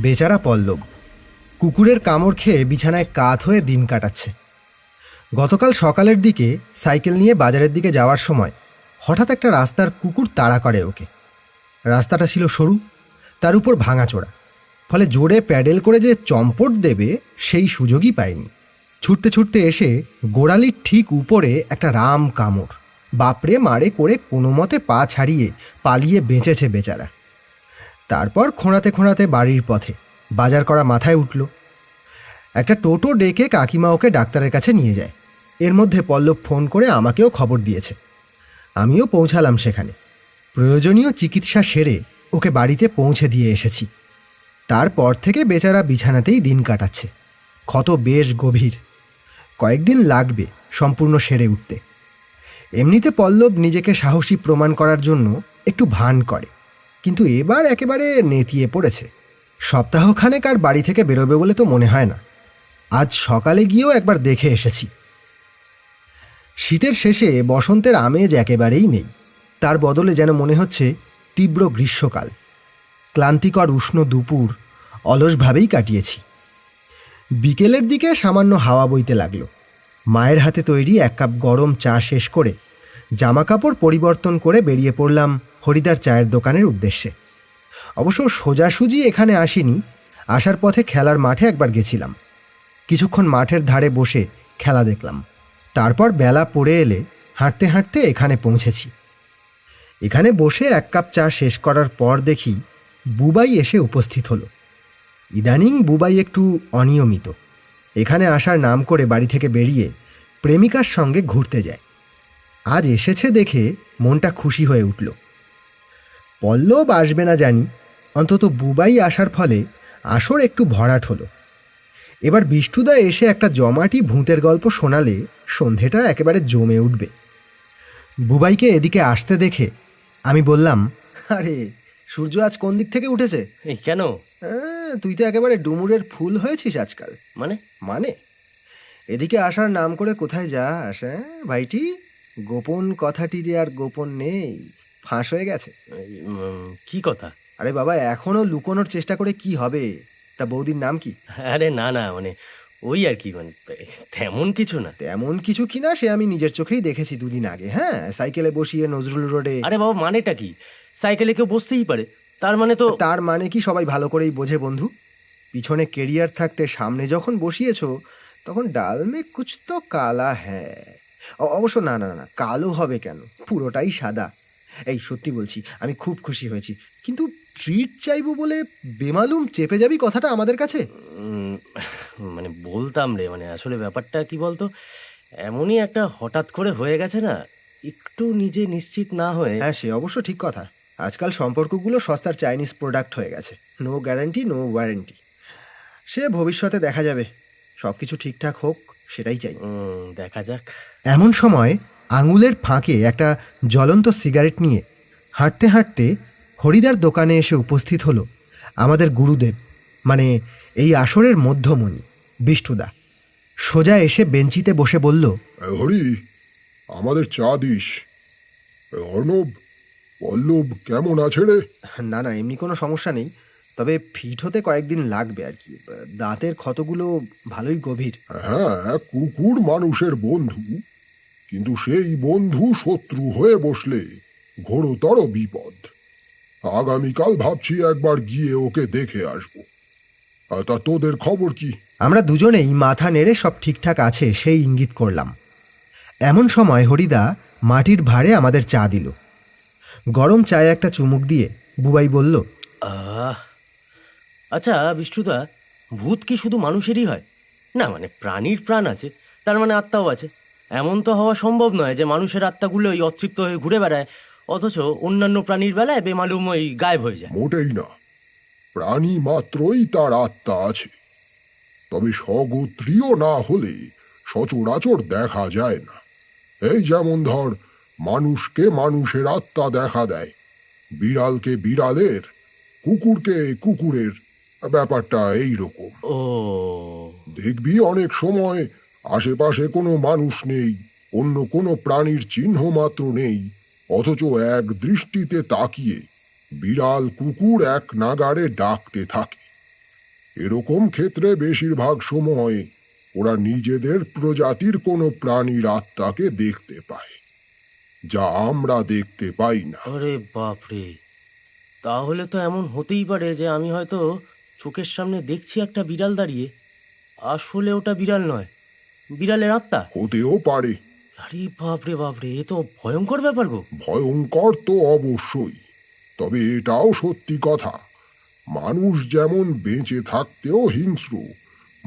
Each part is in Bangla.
বেচারা পল্লব কুকুরের কামড় খেয়ে বিছানায় কাত হয়ে দিন কাটাচ্ছে। গতকাল সকালের দিকে সাইকেল নিয়ে বাজারের দিকে যাওয়ার সময় হঠাৎ একটা রাস্তার কুকুর তাড়া করে ওকে। রাস্তাটা ছিল সরু, তার উপর ভাঙাচোরা, ফলে জোরে প্যাডেল করে যে চম্পট দেবে সেই সুযোগই পায়নি। ছুটতে ছুটতে এসে গোড়ালির ঠিক উপরে একটা রাম কামড়, বাপরে মারে করে কোনো মতে পা ছাড়িয়ে পালিয়ে বেঁচেছে বেচারা। তারপর খোঁড়াতে খোঁড়াতে বাড়ির পথে বাজার করা মাথায় উঠল। একটা টোটো ডেকে কাকিমা ওকে ডাক্তারের কাছে নিয়ে যায়। এর মধ্যে পল্লব ফোন করে আমাকেও খবর দিয়েছে। আমিও পৌঁছালাম সেখানে। প্রয়োজনীয় চিকিৎসা সেরে ওকে বাড়িতে পৌঁছে দিয়ে এসেছি। তারপর থেকে বেচারা বিছানাতেই দিন কাটাচ্ছে। ক্ষত বেশ গভীর, কয়েকদিন লাগবে সম্পূর্ণ সেরে উঠতে। এমনিতে পল্লব নিজেকে সাহসী প্রমাণ করার জন্য একটু ভান করে, কিন্তু এবার একেবারে নেতিয়ে পড়েছে। সপ্তাহখানেক আর বাড়ি থেকে বেরোবে বলে তো মনে হয় না। আজ সকালে গিয়েও একবার দেখে এসেছি। শীতের শেষে বসন্তের আমেজ একেবারেই নেই, তার বদলে যেন মনে হচ্ছে তীব্র গ্রীষ্মকাল। ক্লান্তিকর উষ্ণ দুপুর অলসভাবেই কাটিয়েছি। বিকেলের দিকে সামান্য হাওয়া বইতে লাগলো। মায়ের হাতে তৈরি এক কাপ গরম চা শেষ করে জামাকাপড় পরিবর্তন করে বেরিয়ে পড়লাম হরিদার চায়ের দোকানের উদ্দেশ্যে। অবশ্য সোজাসুজি এখানে আসিনি, আসার পথে খেলার মাঠে একবার গেছিলাম। কিছুক্ষণ মাঠের ধারে বসে খেলা দেখলাম। তারপর বেলা পড়ে এলে হাঁটতে হাঁটতে এখানে পৌঁছেছি। এখানে বসে এক কাপ চা শেষ করার পর দেখি বুবাই এসে উপস্থিত হলো। ইদানিং বুবাই একটু অনিয়মিত। এখানে আসার নাম করে বাড়ি থেকে বেরিয়ে প্রেমিকার সঙ্গে ঘুরতে যায়। আজ এসেছে দেখে মনটা খুশি হয়ে উঠল। পল্লব আসবে না জানি, অন্তত বুবাই আসার ফলে আসর একটু ভরাট হলো। এবার বিষ্টুদা এসে একটা জমাটি ভূতের গল্প শোনালে সন্ধেটা একেবারে জমে উঠবে। বুবাইকে এদিকে আসতে দেখে আমি বললাম, আরে সূর্য আজ কোন দিক থেকে উঠেছে? এই কেন? তুই তো একেবারে ডুমুরের ফুল হয়েছিস আজকাল। মানে এদিকে আসার নাম করে কোথায় যাস? ভাইটি, গোপন কথাটি যে আর গোপন নেই, ফাঁস হয়ে গেছে। কি কথা? আরে বাবা, এখনো লুকোনোর চেষ্টা করে কি হবে? তা বৌদির নাম কি? আরে না না, ওই আর কি, তেমন কিছু না। তেমন কিছু কিনা সে আমি নিজের চোখেই দেখেছি দুদিন আগে। হ্যাঁ, সাইকেলে বসিয়ে নজরুল রোডে। আরে বাবা, মানেটা কি? সাইকেলে কেউ বসতেই পারে, তার মানে কি সবাই ভালো করেই বোঝে বন্ধু। পিছনে কেরিয়ার থাকতে সামনে যখন বসিয়েছো তখন ডাল মে কুছ তো কালা হ্যাঁ। অবশ্য না না না, কালো হবে কেন, পুরোটাই সাদা। এই সত্যি বলছি, আমি খুব খুশি হয়েছি। কিন্তু ট্রিট চাইবো বলে বেমালুম চেপে যাবি কথাটা আমাদের কাছে। বলতাম রে, আসলে ব্যাপারটা কি বলতো, এমনই একটা হঠাৎ করে হয়ে গেছে না, একটু নিজে নিশ্চিত না হয়ে। হ্যাঁ, সে অবশ্য ঠিক কথা। আজকাল সম্পর্কগুলো সস্তার চাইনিজ প্রোডাক্ট হয়ে গেছে। No guarantee, no warranty. সে ভবিষ্যতে দেখা যাবে। সব কিছু ঠিকঠাক হোক, সেটাই চাই। দেখা যাক। এমন সময় আঙুলের ফাঁকে একটা জ্বলন্ত সিগারেট নিয়ে হাঁটতে হাঁটতে হরিদার দোকানে এসে উপস্থিত হলো আমাদের গুরুদেব, এই আসরের মধ্যমণি বিষ্টুদা। সোজা এসে বেঞ্চিতে বসে বলল, হরি, আমাদের চা দিস। অর্ণব, পল্লব কেমন আছে রে? না না, এমনি কোনো সমস্যা নেই, তবে ফিট হতে কয়েকদিন লাগবে আর কি। দাঁতের ক্ষতগুলো ভালোই গভীর। হ্যাঁ, কুকুর মানুষের বন্ধু, কিন্তু সেই বন্ধু শত্রু হয়ে বসলে ঘোরতর বিপদ। আগামীকাল ভাবছি একবার গিয়ে ওকে দেখে আসবো। তা তোদের খবর কি? আমরা দুজনেই মাথা নেড়ে সব ঠিকঠাক আছে সেই ইঙ্গিত করলাম। এমন সময় হরিদা মাটির ভাঁড়ে আমাদের চা দিল। গরম চায়ে একটা চুমুক দিয়ে বুবাই বলল, আচ্ছা বিষ্ণুদা, ভূত কি শুধু মানুষেরই হয়? না, প্রাণীর প্রাণ আছে, তার আত্মাও আছে। এমন তো হওয়া সম্ভব নয় যে মানুষের আত্মাগুলো ওই অতৃপ্ত হয়ে ঘুরে বেড়ায়, অথচ অন্যান্য প্রাণীর বেলায় বেমালুম ওই গায়েব হয়ে যায়। মোটেই না, প্রাণী মাত্রই তার আত্মা আছে। তবে স্বগোত্রীয় না হলে সচরাচর দেখা যায় না। এই যেমন ধর, মানুষকে মানুষের আত্মা দেখা দেয়, বিড়ালকে বিড়ালের, কুকুরকে কুকুরের। ব্যাপারটা এইরকম। ও, দেখবি অনেক সময় আশেপাশে কোনো মানুষ নেই, অন্য কোনো প্রাণীর চিহ্ন মাত্র নেই, অথচ এক দৃষ্টিতে তাকিয়ে বিড়াল কুকুর এক নাগাড়ে ডাকতে থাকে। এরকম ক্ষেত্রে বেশিরভাগ সময় ওরা নিজেদের প্রজাতির কোনো প্রাণীর আত্মাকে দেখতে পায়, যা আমরা দেখতে পাই না। আরে বাপরে, তাহলে তো এমন হতেই পারে যে আমি হয়তো চোখের সামনে দেখছি একটা বিড়াল দাঁড়িয়ে, আসলে ওটা বিড়াল নয়, বিড়ালের আত্মা। হতেও পারে। আরে বাপরে বাপরে, এ তো ভয়ঙ্কর ব্যাপার গো। ভয়ঙ্কর তো অবশ্যই, তবে এটাও সত্যি কথা। মানুষ যেমন বেঁচে থাকতেও হিংস্র,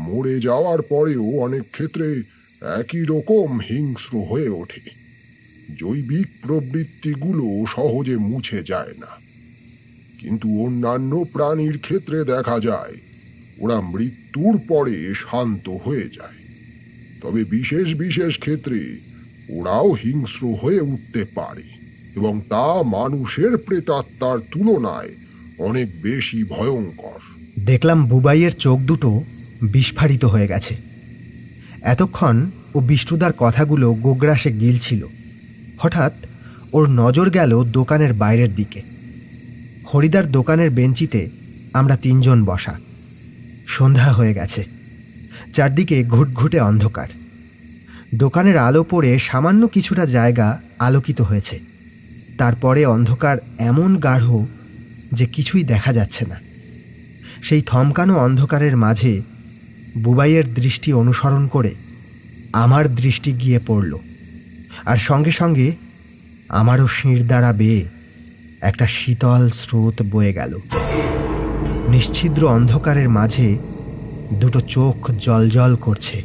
মরে যাওয়ার পরেও অনেক ক্ষেত্রে একই রকম হিংস্র হয়ে ওঠে। জৈবিক প্রবৃত্তিগুলো সহজে মুছে যায় না, কিন্তু অন্যান্য প্রাণীর ক্ষেত্রে দেখা যায় ওরা মৃত্যুর পরে শান্ত হয়ে যায়। তবে বিশেষ বিশেষ ক্ষেত্রে ওরাও হিংস্র হয়ে উঠতে পারে, এবং তা মানুষের প্রেতাত্মার তুলনায় অনেক বেশি ভয়ঙ্কর। দেখলাম বুবাইয়ের চোখ দুটো বিস্ফারিত হয়ে গেছে। এতক্ষণ ও বিষ্ণুদার কথাগুলো গোগ্রাসে গিলছিল। হঠাৎ ওর নজর গেল দোকানের বাইরের দিকে। হরিদার দোকানের বেঞ্চিতে আমরা তিনজন বসা। সন্ধ্যা হয়ে গেছে, চারদিকে ঘুটঘুটে অন্ধকার। দোকানের আলো পড়ে সামান্য কিছুটা জায়গা আলোকিত হয়েছে, তারপরে অন্ধকার এমন গাঢ় যে কিছুই দেখা যাচ্ছে না। সেই থমকানো অন্ধকারের মাঝে বুবাইয়ের দৃষ্টি অনুসরণ করে আমার দৃষ্টি গিয়ে পড়ল, আর সঙ্গে সঙ্গে আমারও শিরদাঁড়া বেয়ে একটা শীতল স্রোত বয়ে গেল। নিশ্ছিদ্র অন্ধকারের মাঝে দুটো চোখ জ্বলজ্বল করছে,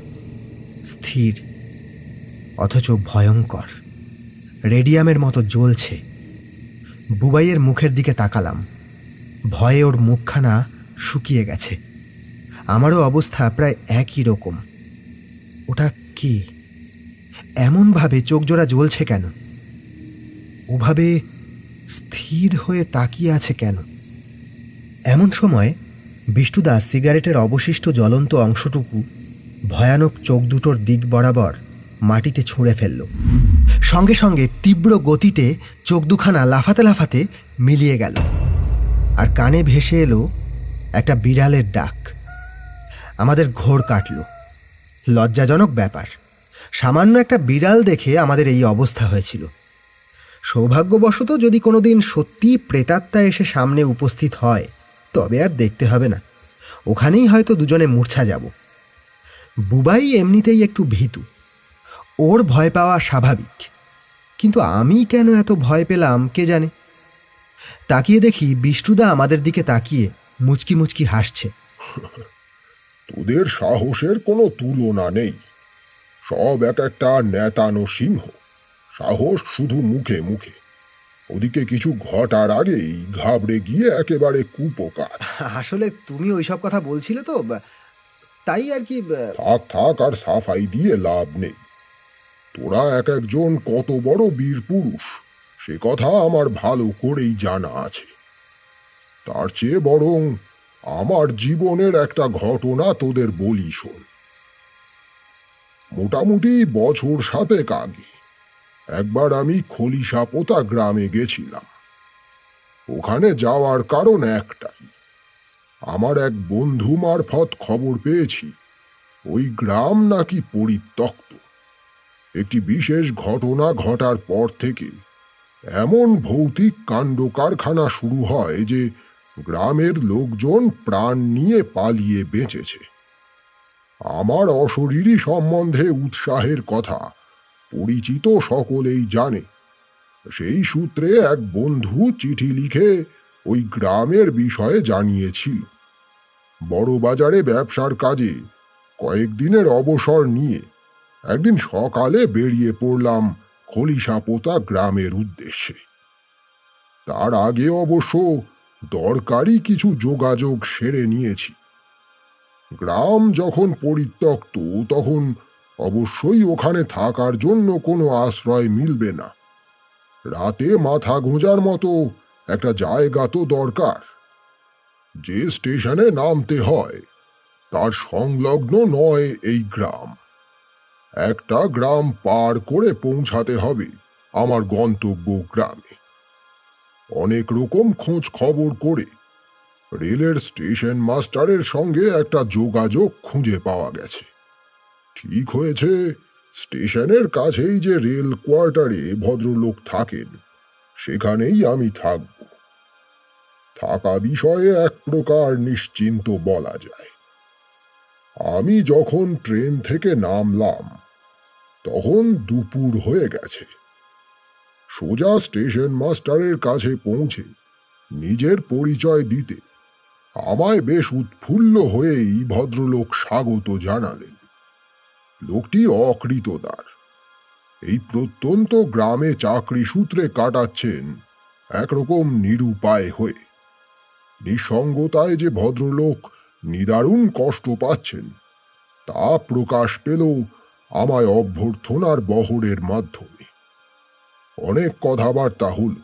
স্থির অথচ ভয়ঙ্কর, রেডিয়ামের মতো জ্বলছে। বুবাইয়ের মুখের দিকে তাকালাম। ভয়ে ওর মুখখানা শুকিয়ে গেছে। আমারও অবস্থা প্রায় একই রকম। ওটা কি? এমনভাবে চোখজোড়া জ্বলছে কেন? ওভাবে স্থির হয়ে তাকিয়ে আছে কেন? এমন সময় বিষ্ণুদা সিগারেটের অবশিষ্ট জ্বলন্ত অংশটুকু ভয়ানক চোখ দুটোর দিক বরাবর মাটিতে ছুঁড়ে ফেলল। সঙ্গে সঙ্গে তীব্র গতিতে চোখ দুখানা লাফাতে লাফাতে মিলিয়ে গেল, আর কানে ভেসে এলো একটা বিড়ালের ডাক। আমাদের ঘোর কাটল। লজ্জাজনক ব্যাপার, সামান্য একটা বিড়াল দেখে আমাদের এই অবস্থা হয়েছিল। সৌভাগ্যবশত যদি কোনোদিন সত্যি প্রেতাত্মা এসে সামনে উপস্থিত হয়, তবে আর দেখতে হবে না, ওখানেই হয়তো দুজনে মূর্ছা যাব। বুবাই এমনিতেই একটু ভীতু, ওর ভয় পাওয়া স্বাভাবিক, কিন্তু আমি কেন এত ভয় পেলাম কে জানে। তাকিয়ে দেখি বিষ্ণুদা আমাদের দিকে তাকিয়ে মুচকি মুচকি হাসছে। তোদের সাহসের কোনো তুলনা নেই, সব এক একটা নেতানো সিংহ। সাহস শুধু মুখে মুখে, ওদিকে কিছু ঘটার আগেই ঘাবড়ে গিয়ে একেবারে কুপোকাত। আসলে তুমি ওইসব কথা বলছিলে তো, তাই আর কি। থাক থাক, আর সাফাই দিয়ে লাভ নেই। তোরা এক একজন কত বড় বীর পুরুষ সে কথা আমার ভালো করেই জানা আছে। তার চেয়ে বরং আমার জীবনের একটা ঘটনা তোদের বলি শোন। মোটামুটি বছর 7 আগে একবার আমি খলিশাপোতা গ্রামে গেছিলাম। ওখানে যাওয়ার কারণ একটাই, আমার এক বন্ধু মারফত খবর পেয়েছি ওই গ্রাম নাকি পরিত্যক্ত। একটি বিশেষ ঘটনা ঘটার পর থেকে এমন ভৌতিক কাণ্ড কারখানা শুরু হয় যে গ্রামের লোকজন প্রাণ নিয়ে পালিয়ে বেঁচেছে। আমার অশরীরী সম্বন্ধে উৎসাহের কথা পরিচিত সকলেই জানে। সেই সূত্রে এক বন্ধু চিঠি লিখে ওই গ্রামের বিষয়ে জানিয়েছিল। বড় বাজারে ব্যবসার কাজে কয়েকদিনের অবসর নিয়ে একদিন সকালে বেরিয়ে পড়লাম খলিশাপোতা গ্রামের উদ্দেশ্যে। তার আগে অবশ্য দরকারি কিছু যোগাযোগ সেরে নিয়েছি। গ্রাম যখন পরিত্যক্ত, তখন অবশ্যই ওখানে থাকার জন্য কোনো আশ্রয় মিলবে না। রাতে মাথা গোঁজার মতো একটা জায়গা তো দরকার। যে স্টেশনে নামতে হয় তার সংলগ্ন নয় এই গ্রাম। একটা গ্রাম পার করে পৌঁছাতে হবে আমার গন্তব্য গ্রামে। অনেক রকম খোঁজ খবর করে রেলের স্টেশন মাস্টারের সঙ্গে একটা যোগাযোগ খুঁজে পাওয়া গেছে। ঠিক হয়েছে, স্টেশনের কাছেই যে রেল কোয়ার্টারে ভদ্রলোক থাকেন, সেখানেই আমি থাকব। থাকা বিষয়ে এক প্রকার নিশ্চিন্ত বলা যায়। আমি যখন ট্রেন থেকে নামলাম তখন দুপুর হয়ে গেছে। সোজা স্টেশন মাস্টারের কাছে পৌঁছে নিজের পরিচয় দিতে আমায় বেশ উৎফুল্ল হয়েই ভদ্রলোক স্বাগত জানালেন। লোকটি অকৃতদার। এই প্রত্যন্ত গ্রামে চাকরি সূত্রে কাটাচ্ছেন একরকম নিরুপায় হয়ে। নিঃসঙ্গতায় যে ভদ্রলোক নিদারুণ কষ্ট পাচ্ছেন তা প্রকাশ পেল আমায় অভ্যর্থনার বহরের মাধ্যমে। অনেক কথাবার্তা হল।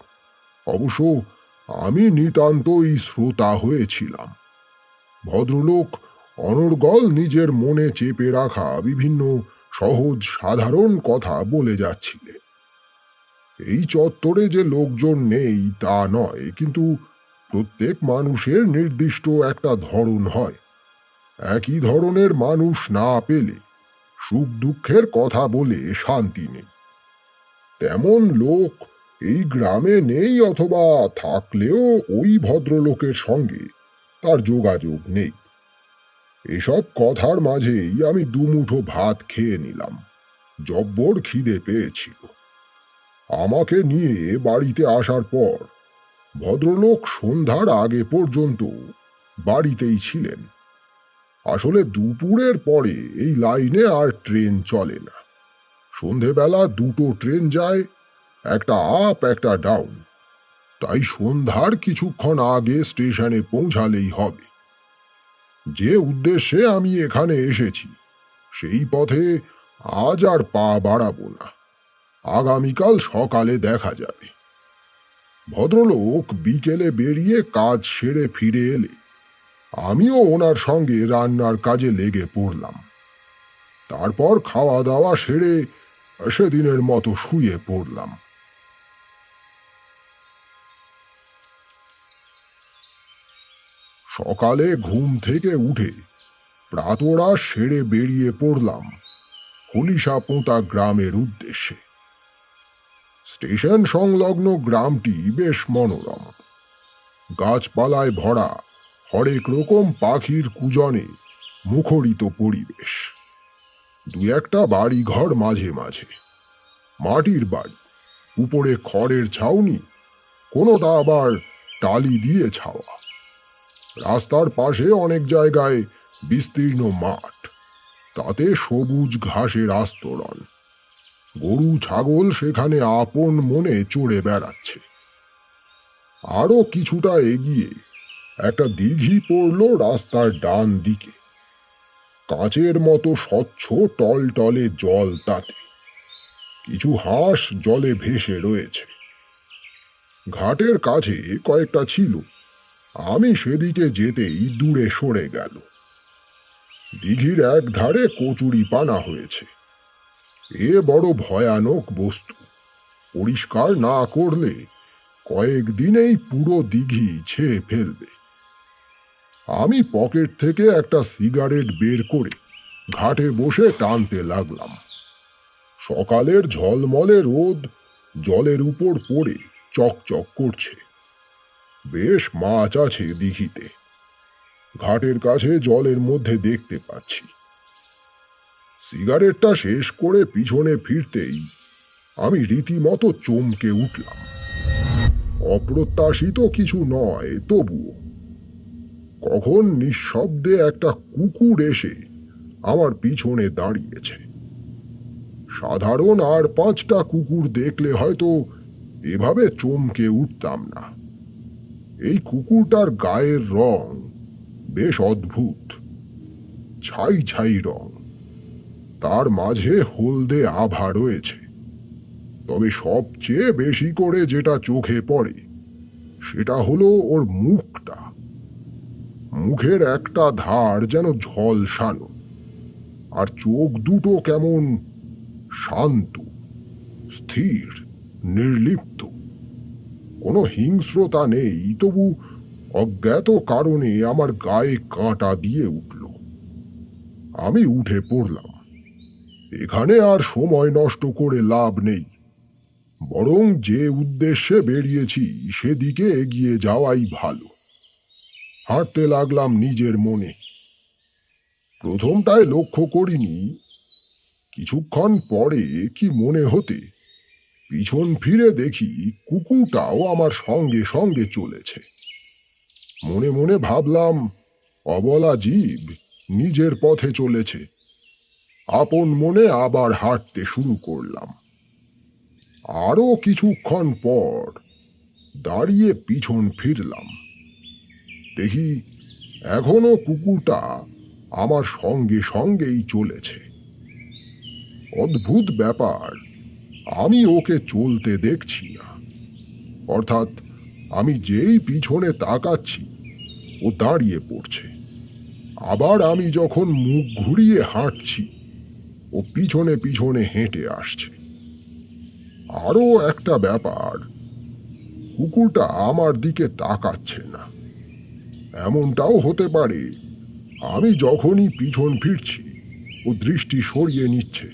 অবশ্য আমি নিতান্তই শ্রোতা হয়েছিলাম। ভদ্রলোক অনর্গল নিজের মনে চেপে রাখা বিভিন্ন সহজ সাধারণ কথা বলে যাচ্ছিলেন। এই চত্বরে যে লোকজন নেই তা নয়, কিন্তু প্রত্যেক মানুষের নির্দিষ্ট একটা ধরন হয়। একই ধরনের মানুষ না পেলে সুখ দুঃখের কথা বলে শান্তি নেই। তেমন লোক এই গ্রামে নেই, অথবা থাকলেও ওই ভদ্রলোকের সঙ্গে তার যোগাযোগ নেই। এসব কথার মাঝেই আমি দুমুঠো ভাত খেয়ে নিলাম। জব্বর খিদে পেয়েছিল। আমাকে নিয়ে বাড়িতে আসার পর ভদ্রলোক সন্ধ্যার আগে পর্যন্ত বাড়িতেই ছিলেন। আসলে দুপুরের পরে এই লাইনে আর ট্রেন চলে না। সন্ধেবেলা দুটো ট্রেন যায়, একটা আপ একটা ডাউন। তাই সন্ধ্যার কিছুক্ষণ আগে স্টেশনে পৌঁছালেই হবে। যে উদ্দেশ্যে আমি এখানে এসেছি সেই পথে আজ আর পা বাড়াবো না। আগামীকাল সকালে দেখা যাবে। ভদ্রলোক বিকেলে বেরিয়ে কাজ সেরে ফিরে এলে আমিও ওনার সঙ্গে রান্নার কাজে লেগে পড়লাম। তারপর খাওয়া দাওয়া সেরে সেদিনের মতো শুয়ে পড়লাম। সকালে ঘুম থেকে উঠে প্রাতরা সেরে বেরিয়ে পড়লাম হলিশাপোঁতা গ্রামের উদ্দেশ্যে। স্টেশন সংলগ্ন গ্রামটি বেশ মনোরম। গাছপালায় ভরা, হরেক রকম পাখির কুজনে মুখরিত পরিবেশ। দু একটা বাড়ি ঘর মাঝে মাঝে, মাটির বাড়ি, উপরে খড়ের ছাউনি, কোনোটা আবার টালি দিয়ে ছাওয়া। রাস্তার পাশে অনেক জায়গায় বিস্তীর্ণ মাঠ, তাতে সবুজ ঘাসের আস্তরণ। গরু ছাগল সেখানে আপন মনে চড়ে বেড়াচ্ছে। আরো কিছুটা এগিয়ে একটা দিঘি পড়ল রাস্তার ডান দিকে। কাঁচের মতো স্বচ্ছ টলটলে জল তাতে। কিছু হাঁস জলে ভেসে রয়েছে। ঘাটের কাছে কয়েকটা ছিল। আমি সেদিকে যেতেই দূরে সরে গেল। দিঘির এক ধারে কচুরি পানা হয়েছে। এ বড় ভয়ানক বস্তু। পরিষ্কার না করলে কয়েকদিনেই পুরো দিঘি ছেয়ে ফেলবে। আমি পকেট থেকে একটা সিগারেট বের করে ঘাটে বসে টানতে লাগলাম। সকালের ঝলমলে রোদ জলের উপর পড়ে চকচক করছে। বেশ মাছ আছে দিঘিতে। ঘাটের কাছে জলের মধ্যে দেখতে পাচ্ছি। সিগারেটটা শেষ করে পিছনে ফিরতেই আমি রীতিমতো চমকে উঠলাম। অপ্রত্যাশিত কিছু নয়, তবুও কখন নিঃশব্দে একটা কুকুর এসে আমার পিছনে দাঁড়িয়েছে। সাধারণ আর পাঁচটা কুকুর দেখলে হয়তো এভাবে চমকে উঠতাম না। এই কুকুরটার গায়ের রং বেশ অদ্ভুত, ছাই ছাই রং। তার মাঝে হলদে আভা রয়েছে। তবে সবচেয়ে বেশি করে যেটা চোখে পড়ে সেটা হলো ওর মুখটা। মুখের একটা ধার যেন ঝলসানো, আর চোখ দুটো কেমন শান্ত, স্থির, নির্লিপ্ত। কোনো হিংস্রতা নেই, তবু অজ্ঞাত কারণে আমার গায়ে কাঁটা দিয়ে উঠল। আমি উঠে পড়লাম। এখানে আর সময় নষ্ট করে লাভ নেই, বরং যে উদ্দেশ্যে বেরিয়েছি সেদিকে এগিয়ে যাওয়াই ভালো। হাঁটতে লাগলাম নিজের মনে। প্রথমটায় লক্ষ্য করিনি, কিছুক্ষণ পরে কি মনে হতে পিছন ফিরে দেখি কুকুরটাও আমার সঙ্গে সঙ্গে চলেছে। মনে মনে ভাবলাম, অবলা জীব নিজের পথে চলেছে। আপন মনে আবার হাঁটতে শুরু করলাম। আরো কিছুক্ষণ পর দাঁড়িয়ে পিছন ফিরলাম। দেখি এখনো কুকুরটা আমার সঙ্গে সঙ্গেই চলেছে। অদ্ভুত ব্যাপার, আমি ওকে চলতে দেখছি না। অর্থাৎ আমি যেই পিছনে তাকাচ্ছি ও দাঁড়িয়ে পড়ছে। আবার আমি যখন মুখ ঘুরিয়ে হাঁটছি ও পিছনে পিছনে হেঁটে আসছে। আরও একটা ব্যাপার, কুকুরটা আমার দিকে তাকাচ্ছে না। এমনটাও হতে পারে আমি যখনই পিছন ফিরছি ও দৃষ্টি সরিয়ে নিচ্ছে।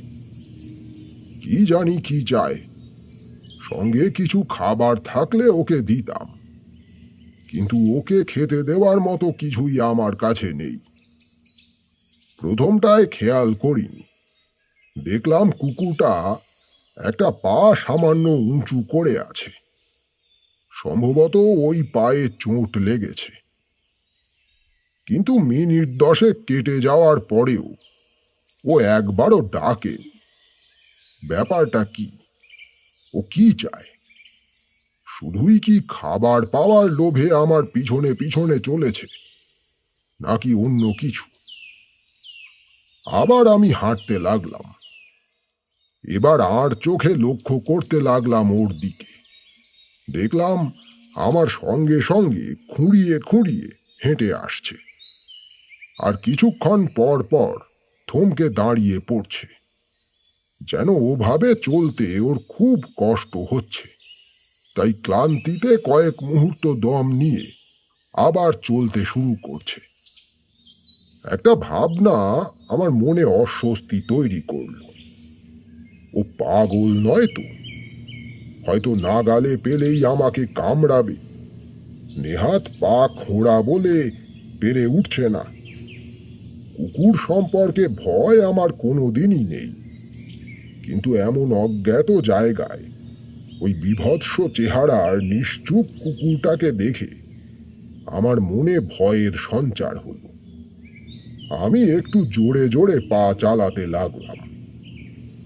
কি জানি কি চায়। সঙ্গে কিছু খাবার থাকলে ওকে দিতাম, কিন্তু ওকে খেতে দেওয়ার মতো কিছুই আমার কাছে নেই। প্রথমটায় খেয়াল করিনি। দেখলাম কুকুরটা একটা পা সামান্য উঁচু করে আছে। সম্ভবত ওই পায়ে চোট লেগেছে। কিন্তু মিনিট 10 কেটে যাওয়ার পরেও ও একবারও ডাকেনি। ব্যাপারটা কি? ও কি চায়? শুধুই কি খাবার পাওয়ার লোভে আমার পিছনে পিছনে চলেছে, নাকি অন্য কিছু? আবার আমি হাঁটতে লাগলাম। এবার আর চোখে লক্ষ্য করতে লাগলাম ওর দিকে। দেখলাম আমার সঙ্গে সঙ্গে খুঁড়িয়ে খুঁড়িয়ে হেঁটে আসছে। আর কিছুক্ষণ পর পর থমকে দাঁড়িয়ে পড়ছে, যেন ওভাবে চলতে ওর খুব কষ্ট হচ্ছে। তাই ক্লান্তিতে কয়েক মুহূর্ত দম নিয়ে আবার চলতে শুরু করছে। একটা ভাবনা আমার মনে অস্বস্তি তৈরি করল। ও পাগল নয় তো? হয়তো নাগালে পেলেই আমাকে কামড়াবে। নেহাত পা খোঁড়া বলে পেরে উঠছে না। কুকুর সম্পর্কে ভয় আমার কোনোদিনই নেই, কিন্তু এমন অজ্ঞাত জায়গায় ওই বীভৎস চেহারার নিশ্চুপ কুকুরটাকে দেখে আমার মনে ভয়ের সঞ্চার হলো। আমি একটু জোরে জোরে পা চালাতে লাগলাম।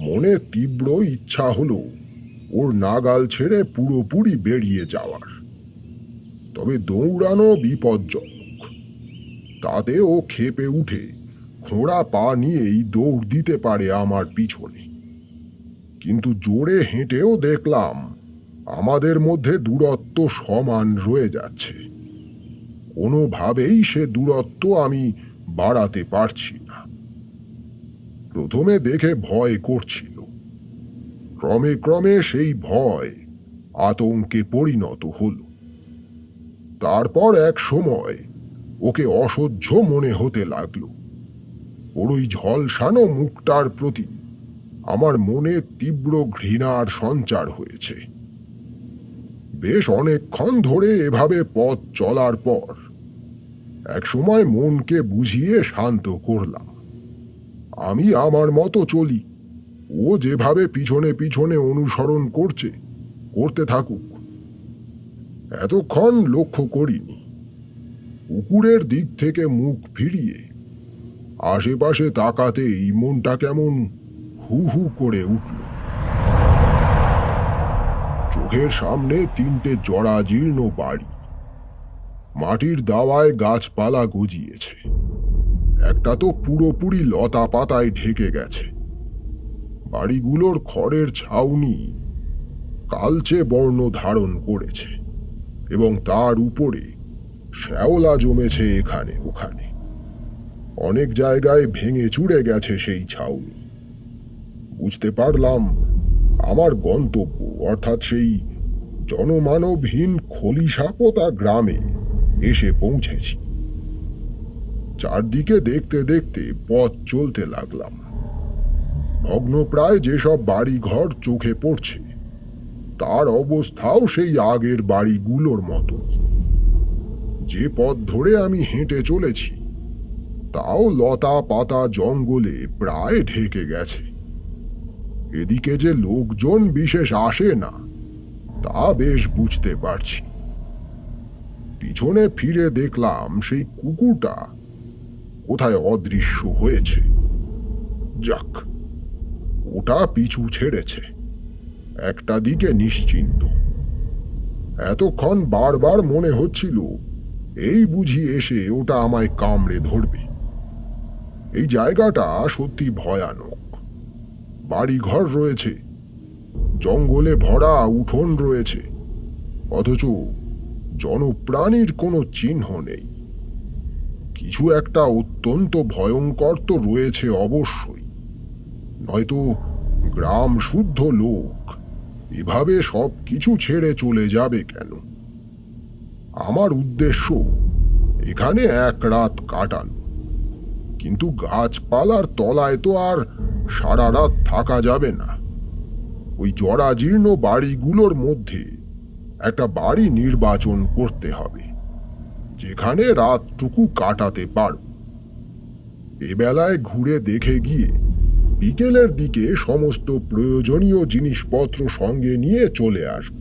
মনে তীব্র ইচ্ছা হলো ওর নাগাল ছেড়ে পুরোপুরি বেরিয়ে যাওয়ার। তবে দৌড়ানো বিপজ্জনক। তাতে ও ক্ষেপে উঠে খোঁড়া পা নিয়েই দৌড় দিতে পারে আমার পিছনে। কিন্তু জোরে হেঁটেও দেখলাম আমাদের মধ্যে দূরত্ব সমান রয়ে যাচ্ছে। কোনোভাবেই সে দূরত্ব আমি বাড়াতে পারছি না। প্রথমে দেখে ভয় করছিল, ক্রমে ক্রমে সেই ভয় আতঙ্কে পরিণত হল। তারপর এক সময় ওকে অসহ্য মনে হতে লাগলো। ওর ওই ঝলসানো মুখটার প্রতি আমার মনে তীব্র ঘৃণার সঞ্চার হয়েছে। বেশ অনেকক্ষণ ধরে এভাবে পথ চলার পর একসময় মনকে বুঝিয়ে শান্ত করলাম। আমি আমার মতো চলি, ও যেভাবে পিছনে পিছনে অনুসরণ করতে থাকুক। এতক্ষণ লক্ষ্য করিনি, কুকুরের দিক থেকে মুখ ফিরিয়ে আশেপাশে তাকাতেই মনটা কেমন হু হু করে উঠল। চোখের সামনে 3টে জরাজীর্ণ বাড়ি, মাটির দাওয়ায় গাছপালা গজিয়েছে। একটা তো পুরোপুরি লতা পাতায় ঢেকে গেছে। বাড়িগুলোর খড়ের ছাউনি কালচে বর্ণ ধারণ করেছে এবং তার উপরে শ্যাওলা জমেছে এখানে ওখানে। অনেক জায়গায় ভেঙে চুরে গেছে সেই ছাউনি। বুঝতে পারলাম আমার গন্তব্য, অর্থাৎ সেই জনমানবহীন খলিশাপোতা গ্রামে এসে পৌঁছেছি। চারদিকে দেখতে দেখতে পথ চলতে লাগলাম। ভগ্নপ্রায় যেসব বাড়িঘর চোখে পড়ছে তার অবস্থাও সেই আগের বাড়িগুলোর মতোই। যে পথ ধরে আমি হেঁটে চলেছি তাও লতা পাতা জঙ্গলে প্রায় ঢেকে গেছে। এদিকে যে লোকজন বিশেষ আসে না তা বেশ বুঝতে পারছি। পিছনে ফিরে দেখলাম সেই কুকুরটা কোথায় অদৃশ্য হয়েছে। যাক, ওটা পিছু ছেড়েছে, একটা দিকে নিশ্চিন্ত। এতক্ষণ বারবার মনে হচ্ছিল এই বুঝি এসে ওটা আমায় কামড়ে ধরবে। এই জায়গাটা সত্যি ভয়ানক। বাড়িঘর রয়েছে, জঙ্গলে ভরা উঠোন রয়েছে, অথচ জনপ্রাণীর কোনো চিহ্ন নেই। কিছু একটা অত্যন্ত ভয়ঙ্কর তো রয়েছে অবশ্যই, নয়তো গ্রাম শুদ্ধ লোক এভাবে সব কিছু ছেড়ে চলে যাবে কেন? আমার উদ্দেশ্য এখানে এক রাত কাটানো, কিন্তু গাছপালার তলায় তো আর সারা রাত থাকা যাবে না। ওই জরাজীর্ণ বাড়িগুলোর মধ্যে একটা বাড়ি নির্বাচন করতে হবে যেখানে রাতটুকু কাটাতে পারব। এবেলায় ঘুরে দেখে গিয়ে বিকেলের দিকে সমস্ত প্রয়োজনীয় জিনিসপত্র সঙ্গে নিয়ে চলে আসব।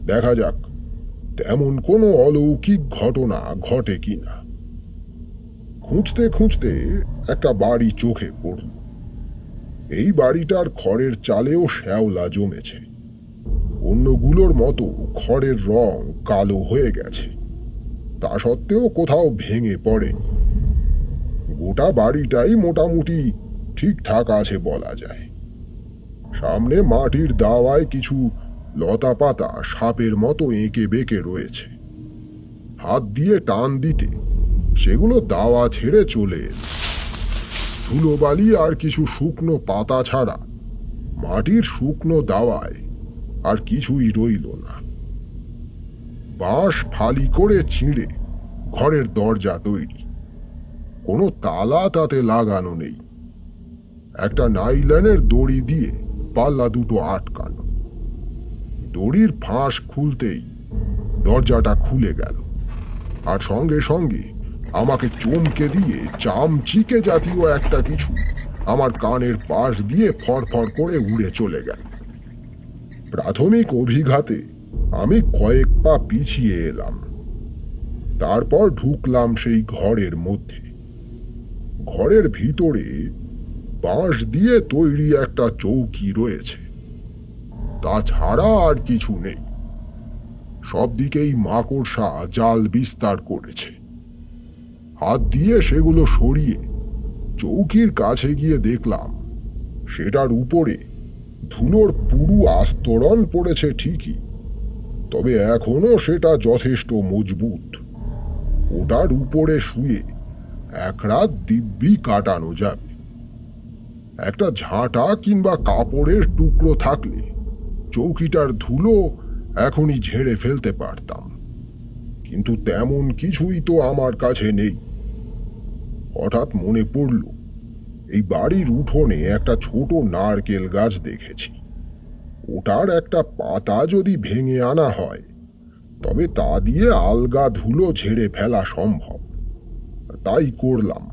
দেখা যাক তেমন কোনো অলৌকিক ঘটনা ঘটে কিনা। খুঁজতে খুঁজতে একটা বাড়ি চোখে পড়ল। এই বাড়িটার খড়ের চালেও শ্যাওলা জমেছে। অন্যগুলোর মতো খড়ের রং কালো হয়ে গেছে, তা সত্ত্বেও কোথাও ভেঙে পড়েনি। গোটা বাড়িটাই মোটামুটি ঠিকঠাক আছে বলা যায়। সামনে মাটির দাওয়ায় কিছু লতা পাতা সাপের মতো এঁকে বেঁকে রয়েছে। হাত দিয়ে টান দিতে সেগুলো দাওয়া ছেড়ে চলে এল। ধুলোবালি আর কিছু শুকনো পাতা ছাড়া মাটির শুকনো দাওয়ায় আর কিছুই রইল না। বাঁশ ফালি করে ছিঁড়ে ঘরের দরজা তৈরি, কোনো তালা তাতে লাগানো নেই। একটা নাইলনের দড়ি দিয়ে পাল্লা দুটো আটকানো। দড়ির ফাঁস খুলতেই দরজাটা খুলে গেল, আর সঙ্গে সঙ্গে আমাকে চমকে দিয়ে চামচিকে জাতীয় একটা কিছু আমার কানের পাশ দিয়ে ফরফর করে উড়ে চলে গেল। প্রাথমিক অভিঘাতে আমি কয়েক পা পিছিয়ে এলাম। তারপর ঢুকলাম সেই ঘরের মধ্যে। ঘরের ভিতরে বাঁশ দিয়ে তৈরি একটা চৌকি রয়েছে, তাছাড়া আর কিছু নেই। সব দিকেই মাকড়সা জাল বিস্তার করেছে। হাত দিয়ে সেগুলো সরিয়ে চৌকির কাছে গিয়ে দেখলাম সেটার উপরে ধুলোর পুরু আস্তরণ পড়েছে ঠিকই, তবে এখনো সেটা যথেষ্ট মজবুত। ওটার উপরে শুয়ে এক রাত দিব্যি কাটানো যাবে। একটা ঝাঁটা কিংবা কাপড়ের টুকরো থাকলে চৌকিটার ধুলো এখনই ঝেড়ে ফেলতে পারতাম, কিন্তু তেমন কিছুই তো আমার কাছে নেই। হঠাৎ মনে পড়ল এই বাড়ির উঠোনে একটা ছোট নারকেল গাছ দেখেছি। ওটার একটা পাতা যদি ভেঙে আনা হয় তবে তা দিয়ে আলগা ধুলো ঝেড়ে ফেলা সম্ভব। তাই করলাম।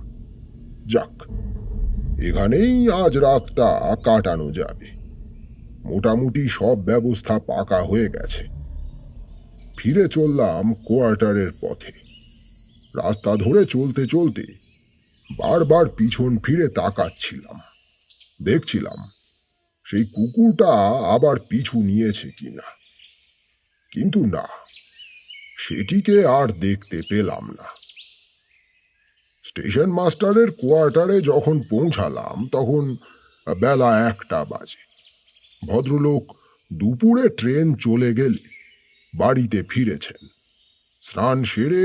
যাক, এখানেই আজ রাতটা কাটানো যাবে। মোটামুটি সব ব্যবস্থা পাকা হয়ে গেছে। ফিরে চললাম কোয়ার্টারের পথে। রাস্তা ধরে চলতে চলতে বারবার পিছন ফিরে তাকাচ্ছিলাম, দেখছিলাম সেই কুকুরটা আবার পিছু নিয়েছে কিনা। কিন্তু না, সেটিকে আর দেখতে পেলাম না। স্টেশন মাস্টারের কোয়ার্টারে যখন পৌঁছালাম তখন বেলা 1টা বাজে। ভদ্রলোক দুপুরে ট্রেন চলে গেলে বাড়িতে ফিরেছেন। স্নান সেরে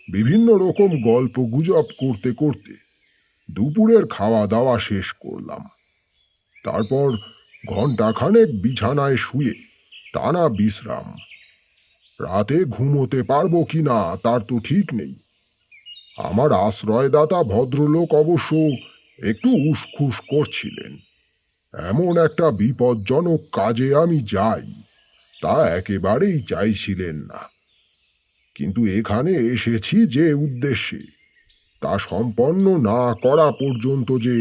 বিভিন্ন রকম গল্প গুজব করতে করতে দুপুরের খাওয়া দাওয়া শেষ করলাম। তারপর ঘণ্টাখানেক বিছানায় শুয়ে টানা বিশ্রাম। রাতে ঘুমোতে পারবো কিনা তার তো ঠিক নেই। আমার আশ্রয়দাতা ভদ্রলোক অবশ্য একটু উসখুস করছিলেন। এমন একটা বিপজ্জনক কাজে আমি যাই তা একেবারেই চাইছিলেন না। কিন্তু এখানে এসেছি যে উদ্দেশ্যে তা সম্পন্ন না করা পর্যন্ত যে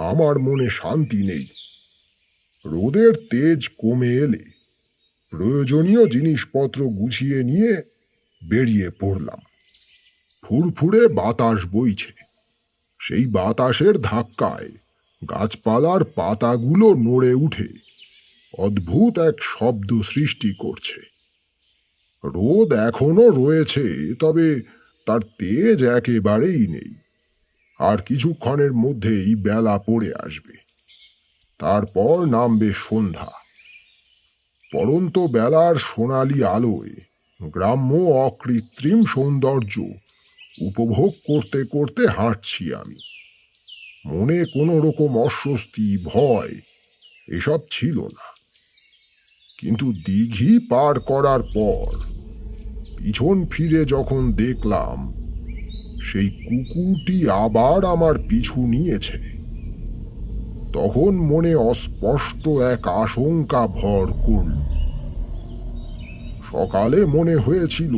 আমার মনে শান্তি নেই। রোদের তেজ কমে এলে প্রয়োজনীয় জিনিসপত্র গুছিয়ে নিয়ে বেরিয়ে পড়লাম। ফুরফুরে বাতাস বইছে, সেই বাতাসের ধাক্কায় গাছপালার পাতাগুলো নড়ে উঠে অদ্ভুত এক শব্দ সৃষ্টি করছে। রোদ এখনো রয়েছে, তবে তার তেজ একেবারেই নেই। আর কিছুক্ষণের মধ্যেই বেলা পড়ে আসবে, তারপর নামবে সন্ধ্যা। পড়ন্ত বেলার সোনালি আলোয় গ্রাম্য অকৃত্রিম সৌন্দর্য উপভোগ করতে করতে হাঁটছি আমি। মনে কোনো রকম অস্বস্তি, ভয় এসব ছিল না। কিন্তু দিঘি পার করার পর পিছন ফিরে যখন দেখলাম সেই কুকুরটি আবার আমার পিছু নিয়েছে, তখন মনে অস্পষ্ট এক আশঙ্কা ভর করল। সকালে মনে হয়েছিল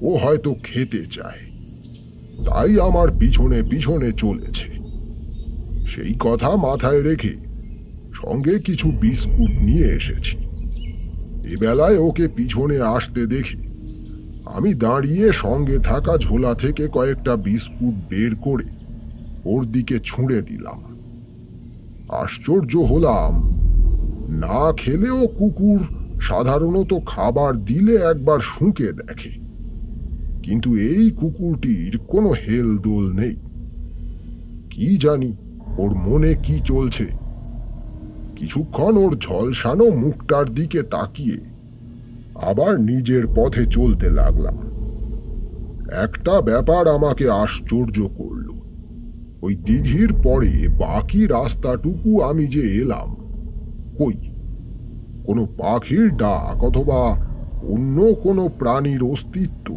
ও হয়তো খেতে চায়, তাই আমার পিছনে পিছনে চলেছে। সেই কথা মাথায় রেখে সঙ্গে কিছু বিস্কুট নিয়ে এসেছি। এবেলায় ওকে পিছনে আসতে দেখে আমি দাঁড়িয়ে সঙ্গে থাকা ঝোলা থেকে কয়েকটা বিস্কুট বের করে ওর দিকে ছুঁড়ে দিলাম। আশ্চর্য হলাম, না খেলেও কুকুর সাধারণত খাবার দিলে একবার শুঁকে দেখে, কিন্তু এই কুকুরটির কোনো হেলদোল নেই। কি জানি ওর মনে কি চলছে। কিছুক্ষণ ওর ঝলসানো মুখটার দিকে তাকিয়ে আবার নিজের পথে চলতে লাগলাম। একটা ব্যাপার আমাকে আশ্চর্য করল। ওই দিঘির পরে বাকি রাস্তাটুকু আমি যে এলাম, কই কোনো পাখির ডাক অথবা অন্য কোনো প্রাণীর অস্তিত্ব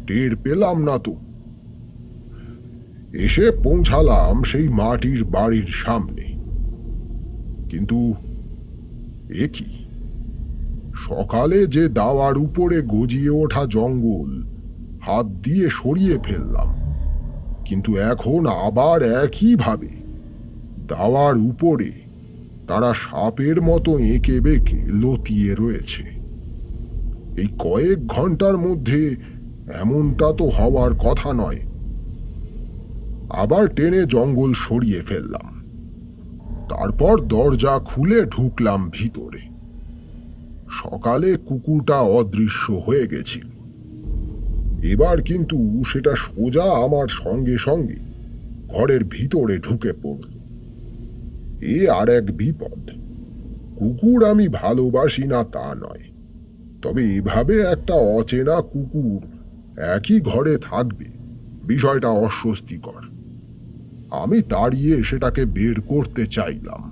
টের পেলাম না তো। এসে পৌঁছালাম সেই মাটির বাড়ির সামনে। কিন্তু এ কি, সকালে যে দাওয়ার উপরে গজিয়ে ওঠা জঙ্গল হাত দিয়ে সরিয়ে ফেললাম, কিন্তু এখন আবার একইভাবে দাওয়ার উপরে তারা সাপের মতো এঁকে বেঁকে লতিয়ে রয়েছে। এই কয়েক ঘন্টার মধ্যে এমনটা তো হওয়ার কথা নয়। আবার টেনে জঙ্গল সরিয়ে ফেললাম, তারপর দরজা খুলে ঢুকলাম ভিতরে। সকালে কুকুরটা অদৃশ্য হয়ে গেছিল, এবার কিন্তু সেটা সোজা আমার সঙ্গে সঙ্গে ঘরের ভিতরে ঢুকে পড়ল। এ আর এক বিপদ। কুকুর আমি ভালোবাসি না তা নয়, তবে এভাবে একটা অচেনা কুকুর একই ঘরে থাকবে, বিষয়টা অস্বস্তিকর। আমি তাড়িয়ে সেটাকে বের করতে চাইলাম,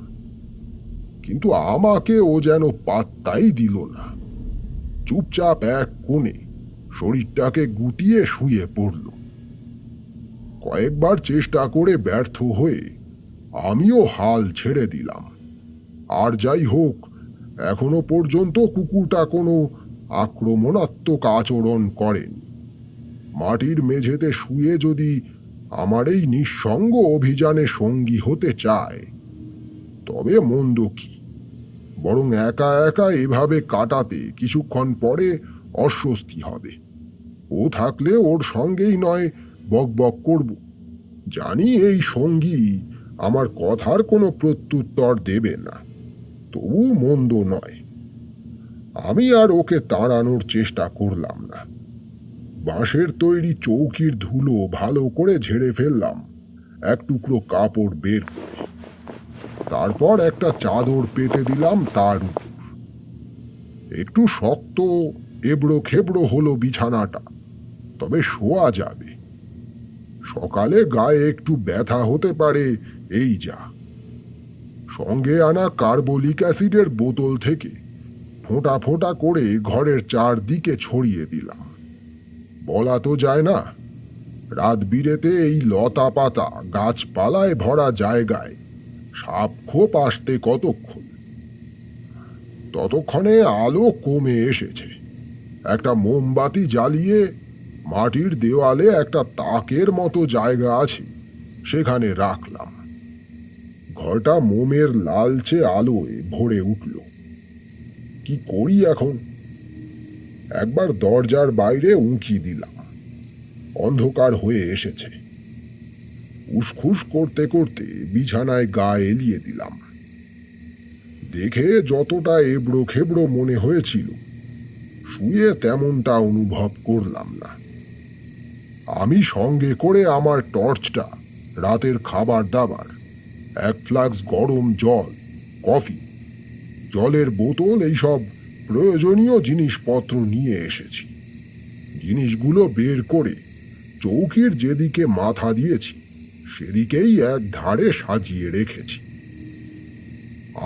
কিন্তু আমাকে ও যেন পাত্তাই দিল না। চুপচাপ এক কোণে শরীরটাকে গুটিয়ে শুয়ে পড়ল। কয়েকবার চেষ্টা করে ব্যর্থ হয়ে আমিও হাল ছেড়ে দিলাম। আর যাই হোক, এখনো পর্যন্ত কুকুরটা কোনো আক্রমণাত্মক আচরণ করেনি। মাটির মেঝেতে শুয়ে যদি আমার এই নিঃসঙ্গ অভিযানে সঙ্গী হতে চায়, তবে মন্দ কি। বরং একা একা এভাবে কাটাতে কিছুক্ষণ পরে অস্বস্তি হবে। ও থাকলে ওর সঙ্গেই নয় বকবক করব। জানি এই সঙ্গী আমার কথার কোনো প্রত্যুত্তর দেবে না, তবু মন্দ নয়। আমি আর ওকে তাড়ানোর চেষ্টা করলাম না। বাঁশের তৈরি চৌকির ধুলো ভালো করে ঝেড়ে ফেললাম এক টুকরো কাপড় বের করে। তারপর একটা চাদর পেতে দিলাম তার উপর। একটু শক্ত এবড়ো খেবড়ো হলো বিছানাটা, তবে শোয়া যাবে। সকালে গায়ে একটু ব্যথা হতে পারে, এই যা। সঙ্গে আনা কার্বলিক অ্যাসিডের বোতল থেকে ফোঁটা ফোঁটা করে ঘরের চারদিকে ছড়িয়ে দিলাম। বলা তো যায় না, রাত বিরেতে এই লতা পাতা গাছপালায় ভরা জায়গায় সাপ খোপ আসতে কতক্ষণ। ততক্ষণে আলো কমে এসেছে। একটা মোমবাতি জ্বালিয়ে মাটির দেওয়ালে একটা তাকের মতো জায়গা আছে, সেখানে রাখলাম। ঘরটা মোমের লালচে আলোয় ভরে উঠল। কি করি এখন? একবার দরজার বাইরে উঁকি দিলাম। অন্ধকার হয়ে এসেছে। উসখুস করতে করতে বিছানায় গা এলিয়ে দিলাম। দেখে যতটা এবড়ো খেবড়ো মনে হয়েছিল, শুয়ে তেমনটা অনুভব করলাম না। আমি সঙ্গে করে আমার টর্চটা, রাতের খাবার দাবার, এক ফ্লাক্স গরম জল, কফি, জলের বোতল, এইসব প্রয়োজনীয় জিনিসপত্র নিয়ে এসেছি। জিনিসগুলো বের করে চৌকির যেদিকে মাথা দিয়েছি সেদিকেই এক ধারে সাজিয়ে রেখেছি।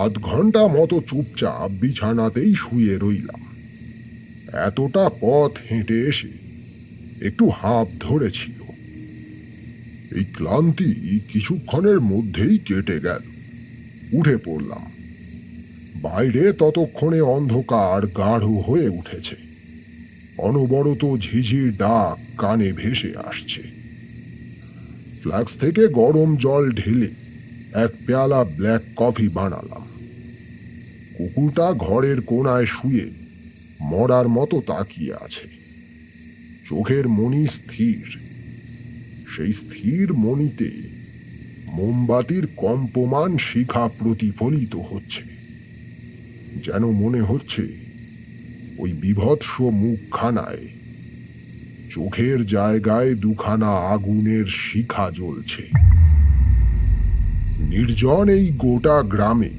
আধ ঘন্টা মতো চুপচাপ বিছানাতেই শুয়ে রইলাম। এতটা পথ হেঁটে এসে একটু হাঁপ ধরেছিল। এই ক্লান্তি কিছুক্ষণের মধ্যেই কেটে গেল। উঠে পড়লাম। বাইরে ততক্ষণে অন্ধকার গাঢ় হয়ে উঠেছে। অনবরত ঝিঝির ডাক কানে ভেসে আসছে। ফ্লাক্স থেকে গরম জল ঢেলে এক পেয়ালা ব্ল্যাক কফি বানালাম। কুকুরটা ঘরের কোণায় শুয়ে মরার মতো তাকিয়ে আছে। চোখের মণি স্থির। সেই স্থির মণিতে মোমবাতির কম্পমান শিখা প্রতিফলিত হচ্ছে। যেন মনে হচ্ছে ওই বীভৎস মুখখানায় চোখের জায়গায় দুখানা আগুনের শিখা জ্বলছে। নির্জন এই গোটা গ্রামে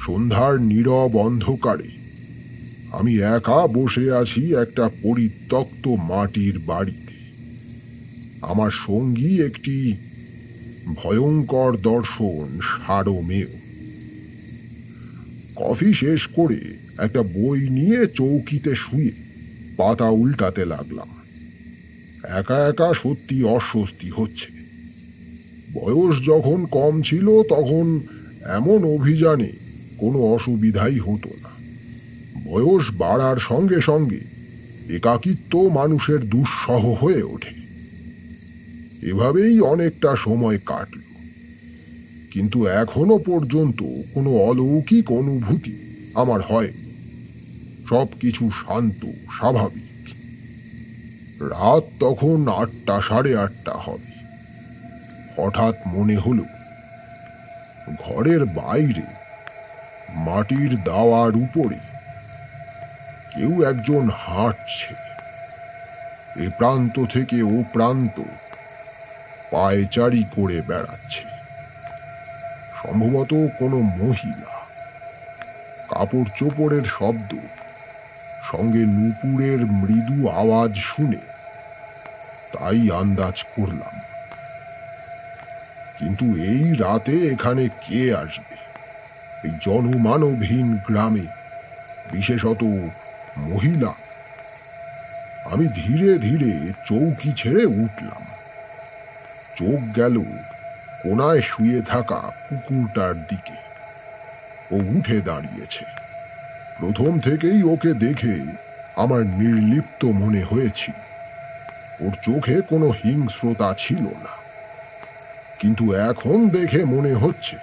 সন্ধ্যার নীরব অন্ধকারে আমি একা বসে আছি একটা পরিত্যক্ত মাটির বাড়িতে। আমার সঙ্গী একটি ভয়ঙ্কর দর্শন সারমেয়। কফি শেষ করে একটা বই নিয়ে চৌকিতে শুয়ে পাতা উল্টাতে লাগলাম। একা একা সত্যি অস্বস্তি হচ্ছে। বয়স যখন কম ছিল তখন এমন অভিযানে কোনো অসুবিধাই হতো না। বয়স বাড়ার সঙ্গে সঙ্গে একাকিত্ব মানুষের দুঃসহ হয়ে ওঠে। এভাবেই অনেকটা সময় কাটল, কিন্তু এখনো পর্যন্ত কোনো অলৌকিক অনুভূতি আমার হয়নি। সব কিছু শান্ত, স্বাভাবিক। রাত তখন 8টা, 8:30 হবে। হঠাৎ মনে হলো ঘরের বাইরে মাটির দাওয়ার উপরে কেউ একজন হাঁটছে। এ প্রান্ত থেকে ও প্রান্ত পায়চারি করে বেড়াচ্ছে। সম্ভবত কোনো মহিলা। কাপড় চোপড়ের শব্দ সঙ্গে নুপুরের মৃদু আওয়াজ শুনে তাই আন্দাজ করলাম। কিন্তু এই রাতে এখানে কে আসবে? এই জনমানবহীন গ্রামে, বিশেষত মহিলা। আমি ধীরে ধীরে চৌকি ছেড়ে উঠলাম। চোখ গেল কোনায় শুয়ে থাকা কুকুরটার দিকে। ও উঠে দাঁড়িয়েছে। প্রথম থেকেই ওকে দেখে আমার নির্লিপ্ত মনে হয়েছিল। ওর চোখে কোনো হিংস্রতা ছিল না, কিন্তু এখন দেখে মনে হচ্ছে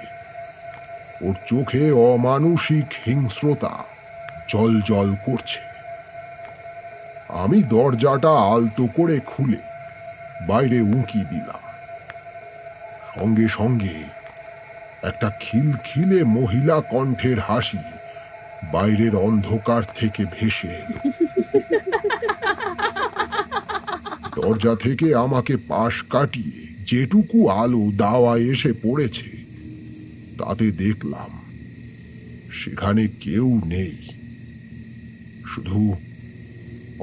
ওর চোখে অমানুষিক হিংস্রতা জ্বলজ্বল করছে। আমি দরজাটা আলতো করে খুলে বাইরে উঁকি দিলাম। সঙ্গে সঙ্গে একটা খিলখিলে মহিলা কণ্ঠের হাসি বাইরের অন্ধকার থেকে ভেসে এলো। দরজা থেকে আমাকে পাশ কাটিয়ে যেটুকু আলো দাওয়ায় এসে পড়েছে তাতে দেখলাম সেখানে কেউ নেই। শুধু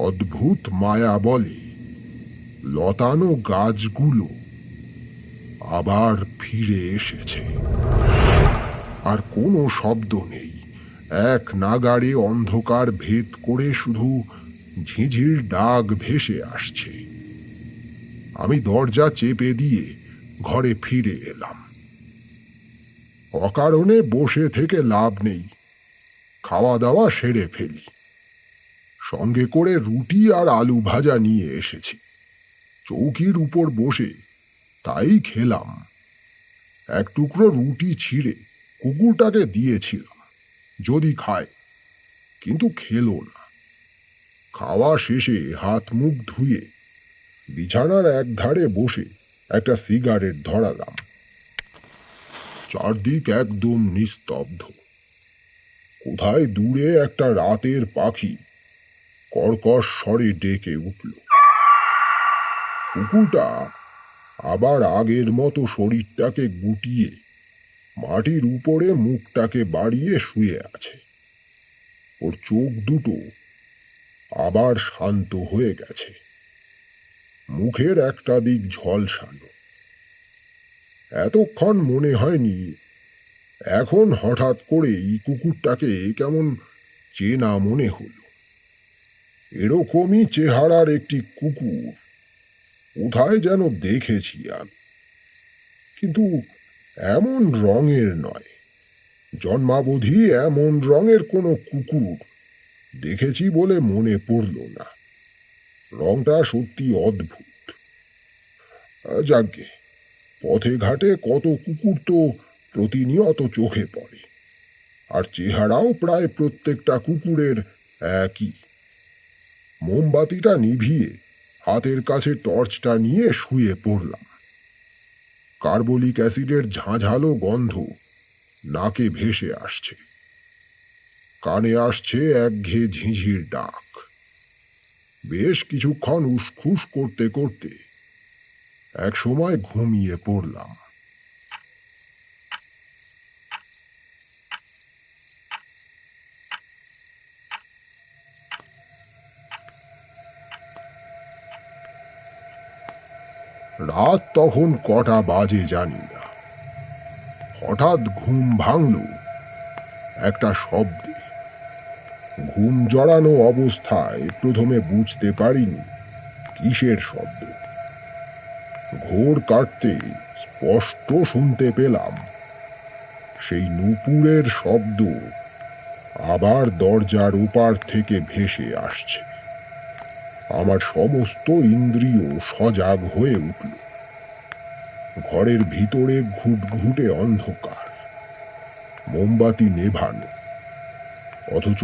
অদ্ভুত মায়া বলে লতানো গাছগুলো আবার ফিরে এসেছে। আর কোনো শব্দ নেই, এক নাগাড়ে অন্ধকার ভেদ করে শুধু ঝিঝির ডাক ভেসে আসছে। আমি দরজা চেপে দিয়ে ঘরে ফিরে এলাম। অকারণে বসে থেকে লাভ নেই, খাওয়া দাওয়া সেরে ফেলি। সঙ্গে করে রুটি আর আলু ভাজা নিয়ে এসেছি। চৌকির উপর বসে তাই খেলাম। এক টুকরো রুটি ছিঁড়ে কুকুরটাকে দিয়েছিলাম যদি খায়, কিন্তু খেলো না। খাওয়া শেষে হাত মুখ ধুয়ে বিছানার এক ধারে বসে একটা সিগারেট ধরালাম। চারদিক একদম নিস্তব্ধ। কোথায় দূরে একটা রাতের পাখি কর্কশ স্বরে ডেকে উঠল। কুকুরটা আবার আগের মতো শরীরটাকে গুটিয়ে মাটির উপরে মুখটাকে বাড়িয়ে শুয়ে আছে। ওর চোখ দুটো আবার শান্ত হয়ে গেছে, মুখের একটা দিক ঝলসানো। এতক্ষণ মনে হয়নি, এখন হঠাৎ করেই কুকুরটাকে কেমন চেনা মনে হলো। এরকমই চেহারার একটি কুকুর কোথায় যেন দেখেছি আমি, কিন্তু এমন রঙের নয়। জন্মাবধি এমন রঙের কোনো কুকুর দেখেছি বলে মনে পড়ল না। রংটা সত্যি অদ্ভুত। যাজ্ঞে, পথে ঘাটে কত কুকুর তো প্রতিনিয়ত চোখে পড়ে, আর চেহারাও প্রায় প্রত্যেকটা কুকুরের একই। মোমবাতিটা নিভিয়ে হাতের কাছে টর্চটা নিয়ে শুয়ে পড়লাম। কার্বলিক অ্যাসিডের ঝাঁঝালো গন্ধ নাকে ভেসে আসছে, কানে আসছে একঘেয়ে ঝিঝির ডাক। বেশ কিছুক্ষণ উসখুস করতে করতে এক সময় ঘুমিয়ে পড়লাম। রাত তখন কটা বাজে জানি না। হঠাৎ ঘুম ভাঙল একটা শব্দে। ঘুম জড়ানো অবস্থায় প্রথমে বুঝতে পারিনি কিসের শব্দ। ঘোর কাটতে স্পষ্ট শুনতে পেলাম সেই নূপুরের শব্দ আবার দরজার ওপার থেকে ভেসে আসছে। আমার সমস্ত ইন্দ্রিয় সজাগ হয়ে উঠল। ঘরের ভিতরে ঘুটঘুটে অন্ধকার, মোমবাতি নেভানো, অথচ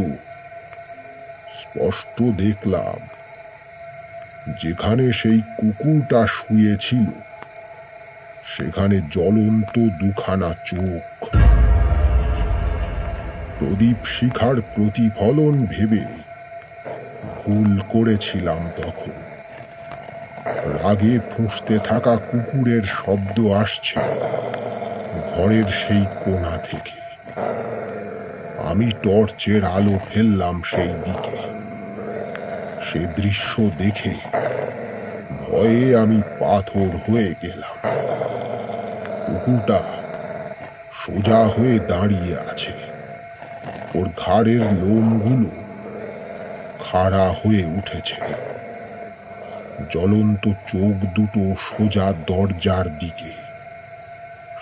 স্পষ্ট দেখলাম যেখানে সেই কুকুরটা শুয়েছিল সেখানে জ্বলন্ত দুখানা চোখ। প্রদীপ শিখার প্রতিফলন ভেবে ভুল করেছিলাম তখন। রাগে ফুঁসতে থাকা কুকুরের শব্দ আসছে ঘরের সেই কোণা থেকে। আমি টর্চের আলো ফেললাম সেই দিকে। সে দৃশ্য দেখে ভয়ে আমি পাথর হয়ে গেলাম। কুকুরটা সোজা হয়ে দাঁড়িয়ে আছে, ওর ঘাড়ের লোমগুলো খাড়া হয়ে উঠেছে। জ্বলন্ত চোখ দুটো সোজা দরজার দিকে।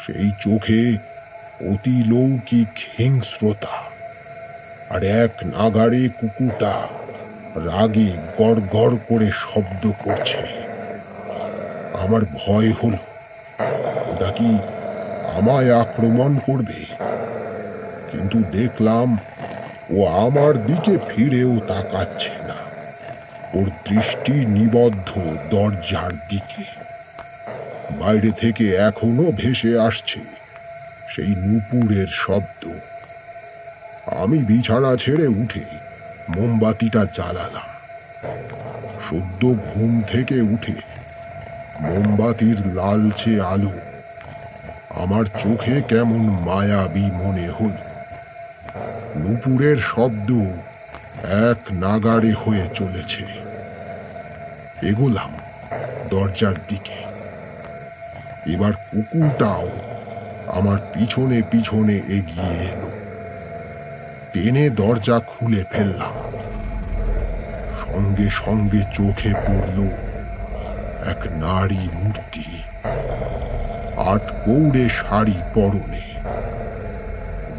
সেই চোখে অতিলৌকিক হিংস্রতা, আর এক নাগাড়ে কুকুরটা রাগে গড় গড় করে শব্দ করছে। আমার ভয় হলো ওটা কি আমায় আক্রমণ করবে, কিন্তু দেখলাম ও আমার দিকে ফিরেও তাকাচ্ছে না। ওর দৃষ্টি নিবদ্ধ দরজার দিকে। বাইরে থেকে এখনো ভেসে আসছে সেই নূপুরের শব্দ। আমি বিছানা ছেড়ে উঠে মোমবাতিটা জ্বালালাম। সদ্য ঘুম থেকে উঠে মোমবাতির লালচে আলো আমার চোখে কেমন মায়াবী মনে হল। নূপুরের শব্দ এক নাগাড়ে হয়ে চলেছে। এগোলাম দরজার দিকে। এবার কুকুরটাও আমার পিছনে পিছনে এগিয়ে এলো। টেনে দরজা খুলে ফেললাম। সঙ্গে সঙ্গে চোখে পড়ল এক নারী মূর্তি, আট পৌড়ে শাড়ি পরনে,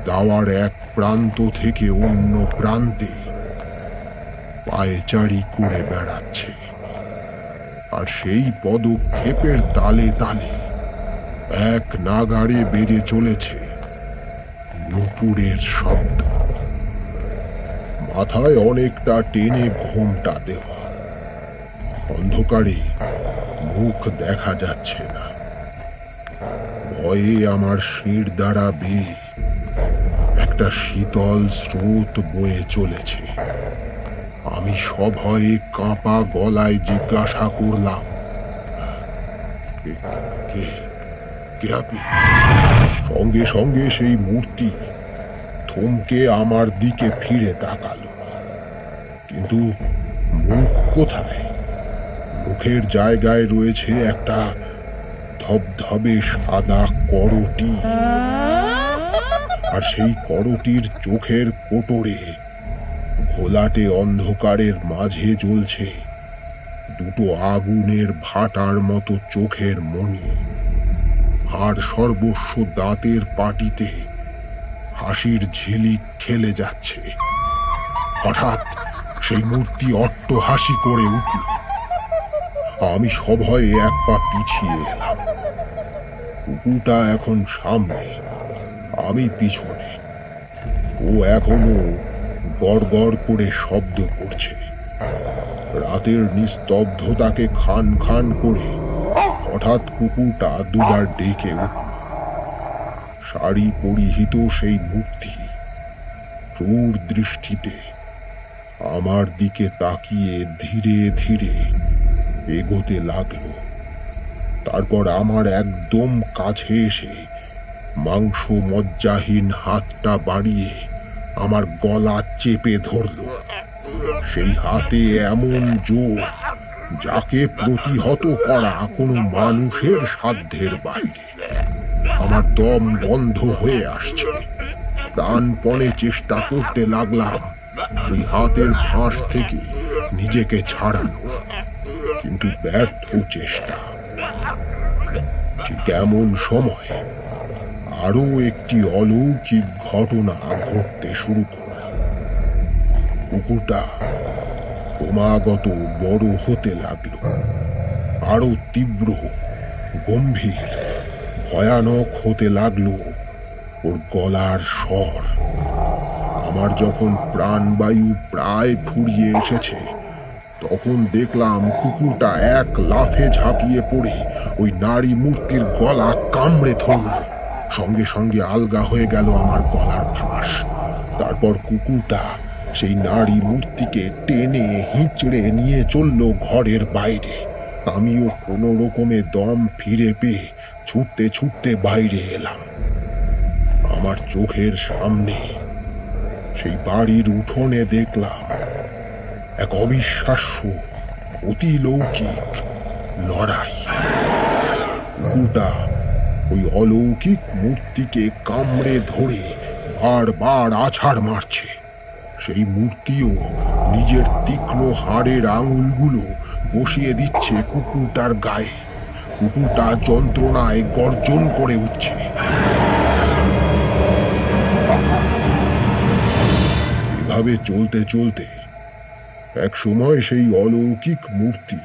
দাওয়ার এক প্রান্ত থেকে অন্য প্রান্তে পায়চারি করে বেড়াচ্ছে। আর সেই পদক্ষেপের তালে তালে এক নাগাড়ে বেজে চলেছে নুপুরের শব্দ। মাথায় অনেকটা টেনে ঘোমটা দেওয়া, অন্ধকারে মুখ দেখা যাচ্ছে না। ভয়ে আমার শির দ্বারা বেয়ে একটা শীতল স্রোত বয়ে চলেছে। আমি সভয়ে কাঁপা গলায় জিজ্ঞাসা করলাম, কে কে আপনি? সঙ্গে সঙ্গে সেই মূর্তি থমকে আমার দিকে ফিরে তাকালো, কিন্তু মুখ কোথায়? মুখের জায়গায় রয়েছে একটা ধবধবে সাদা করটি, আর সেই করটির চোখের কোটরে ঘোলাটে অন্ধকারের মাঝে জ্বলছে দুটো আগুনের ভাটার মতো চোখের মণি। আর সর্বস্ব দাঁতের পাটিতে হাসির ঝিলিক খেলে যাচ্ছে। হঠাৎ সেই মূর্তি অট্ট হাসি করে উঠল। আমি সভয়ে এক পা পিছিয়ে এলাম। কুকুরটা এখন সামনে, আমি পিছনে। ও এখনো গড় গড় করে শব্দ করছে। রাতের নিস্তব্ধতাকে খান খান করে হঠাৎ কুকুরটা দুবার ডেকে উঠল। শাড়ি পরিহিত সেই মূর্তি ক্রূর দৃষ্টিতে আমার দিকে তাকিয়ে ধীরে ধীরে এগোতে লাগলো। তারপর আমার একদম কাছে এসে মাংস মজ্জাহীন হাতটা বাড়িয়ে আমার গলা চেপে ধরল। সেই হাতে এমন জোর, যাকে প্রতিহত করা কোনো মানুষের সাধ্যের বাইরে। আমার দম বন্ধ হয়ে আসছে। প্রাণপণে চেষ্টা করতে লাগলাম ওই হাতের ফাঁস থেকে নিজেকে ছাড়ানো, কিন্তু ব্যর্থ চেষ্টা। ঠিক এমন সময় আরো একটি অলৌকিক ঘটনা ঘটতে শুরু করল। কুকুরটা ক্রমাগত বড় হতে লাগলো, আরো তীব্র, গম্ভীর, ভয়ানক হতে লাগলো ওর গলার স্বর। আমার যখন প্রাণবায়ু প্রায় ফুরিয়ে এসেছে, তখন দেখলাম কুকুরটা এক লাফে ঝাঁপিয়ে পড়ে ওই নারী মূর্তির গলা কামড়ে ধরল। সঙ্গে সঙ্গে আলগা হয়ে গেল আমার গলার ফাঁস। তারপর কুকুরটা সেই নারী মূর্তিকে টেনে হিঁচড়ে নিয়ে চলল ঘরের বাইরে। আমিও কোনো রকমে দম ফিরে পেয়ে ছুটতে ছুটতে বাইরে এলাম। আমার চোখের সামনে সেই বাড়ির উঠোনে দেখলাম এক অবিশ্বাস্য, অতিলৌকিক লড়াই। কুকুরটা ওই অলৌকিক মূর্তিকে কামড়ে ধরে বারবার আছাড় মারছে। সেই মূর্তিও নিজের তীক্ষ্ণ হাড়ের আঙুলগুলো বসিয়ে দিচ্ছে কুকুরটার গায়ে। কুকুরটা যন্ত্রণায় গর্জন করে উঠছে। এভাবে চলতে চলতে এক সময় সেই অলৌকিক মূর্তি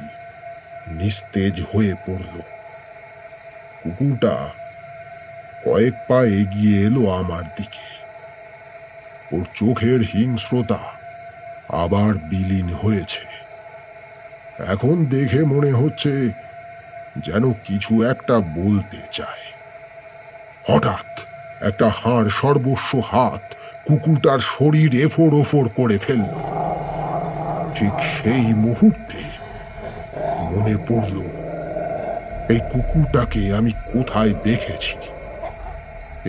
নিস্তেজ হয়ে পড়ল। কুকুরটা কয়েক পা এগিয়ে এলো আমার দিকে। ওর চোখের হিংস্রতা আবার বিলীন হয়েছে। এখন দেখে মনে হচ্ছে যেন কিছু একটা বলতে চায়। হঠাৎ একটা হাড় সর্বস্ব হাত কুকুরটার শরীর এফোড় ওফোড় করে ফেলল। ঠিক সেই মুহূর্তে মনে পড়ল, এই কুকুরটাকে আমি কোথায় দেখেছি।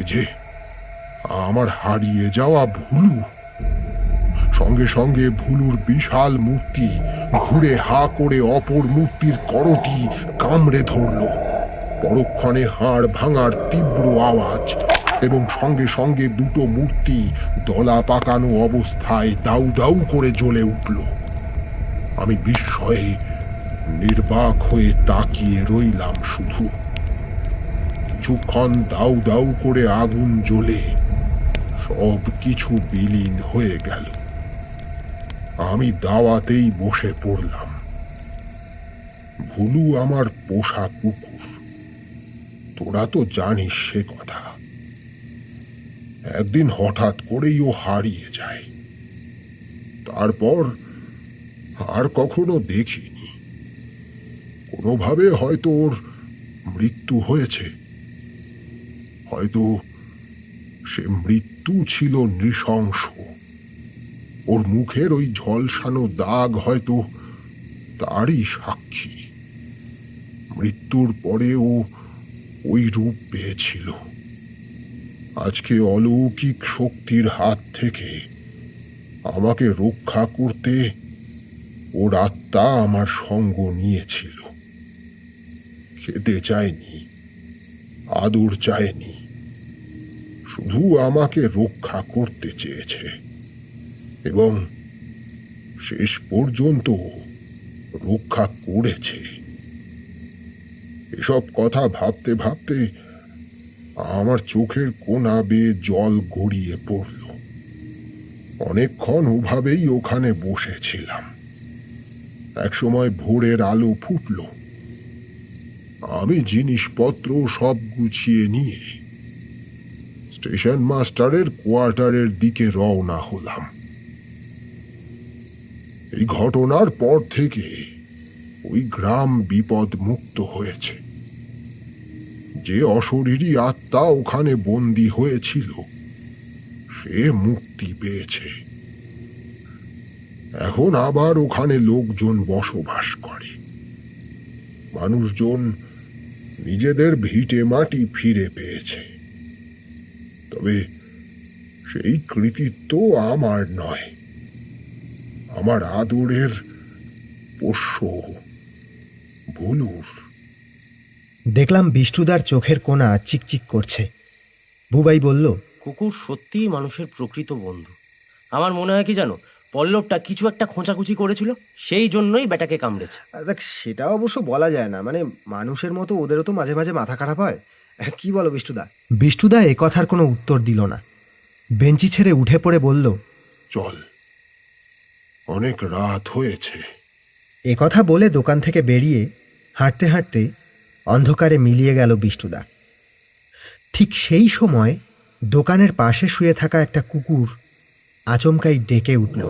এই যে আমার হারিয়ে যাওয়া ভুলু। সঙ্গে সঙ্গে ভুলুর বিশাল মূর্তি ঘুরে হা করে অপর মূর্তির করটি কামড়ে ধরল। পরক্ষণে হাড় ভাঙার তীব্র আওয়াজ, এবং সঙ্গে সঙ্গে দুটো মূর্তি দলা পাকানো অবস্থায় দাউ দাউ করে জ্বলে উঠল। আমি বিস্ময়ে নির্বাক হয়ে তাকিয়ে রইলাম শুধু। কিছুক্ষণ দাউ দাউ করে আগুন জ্বলে সব কিছু বিলীন হয়ে গেল। আমি দাওয়াতেই বসে পড়লাম। ভুলু আমার পোষা কুকুর, তোরা তো জানিস সে কথা। একদিন হঠাৎ করেই ও হারিয়ে যায়, তারপর আর কখনো দেখিনি। কোনোভাবে হয়তো ওর মৃত্যু হয়েছে, হয়তো সে মৃত্যু ছিল নৃশংস। ওর মুখের ওই ঝলসানো দাগ হয়তো তারই সাক্ষী। মৃত্যুর পরে ও ওই রূপ পেয়েছিল। আজকে অলৌকিক শক্তির হাত থেকে আমাকে রক্ষা করতে ওর আত্মা আমার সঙ্গ নিয়েছিল। খেতে চায়নি, আদর চায়নি, শুধু আমাকে রক্ষা করতে চেয়েছে এবং শেষ পর্যন্ত রক্ষা করেছে। এসব কথা ভাবতে ভাবতে আমার চোখের কোণা বেয়ে জল গড়িয়ে পড়ল। অনেকক্ষণ ওভাবেই ওখানে বসেছিলাম। একসময় ভোরের আলো ফুটল। আমি জিনিসপত্র সব গুছিয়ে নিয়ে স্টেশন মাস্টারের কোয়ার্টারের দিকে রওনা হলাম। এই ঘটনার পর থেকে ওই গ্রাম বিপদ মুক্ত হয়েছে। যে অশরীরী আত্মা ওখানে বন্দী হয়েছিল সে মুক্তি পেয়েছে। এখন আবার ওখানে লোকজন বসবাস করে। মানুষজন নিজেদের ভিটে মাটি ফিরে পেয়েছে। তবে সেই কৃতিত্ব আমার নয়, আমার আদরের পোষ্য ভুলুর। দেখলাম বিষ্টুদার চোখের কোণা চিকচিক করছে। বুবাই বলল, কুকুর সত্যিই মানুষের প্রকৃত বন্ধু। আমার মনে হয় কি জানো, পল্লবটা কিছু একটা খোঁচাখুচি করেছিল, সেই জন্যই ব্যাটাকে কামড়েছে। দেখ, সেটা অবশ্য বলা যায় না, মানে মানুষের মতো ওদেরও তো মাঝে মাঝে মাথা খারাপ হয়। কি বলো বিষ্টুদা? বিষ্টুদা এ কথার কোনো উত্তর দিল না। বেঞ্চি ছেড়ে উঠে পড়ে বলল, চল, অনেক রাত হয়েছে। এ কথা বলে দোকান থেকে বেরিয়ে হাঁটতে হাঁটতে অন্ধকারে মিলিয়ে গেল বিষ্টুদা। ঠিক সেই সময় দোকানের পাশে শুয়ে থাকা একটা কুকুর আচমকাই ডেকে উঠল।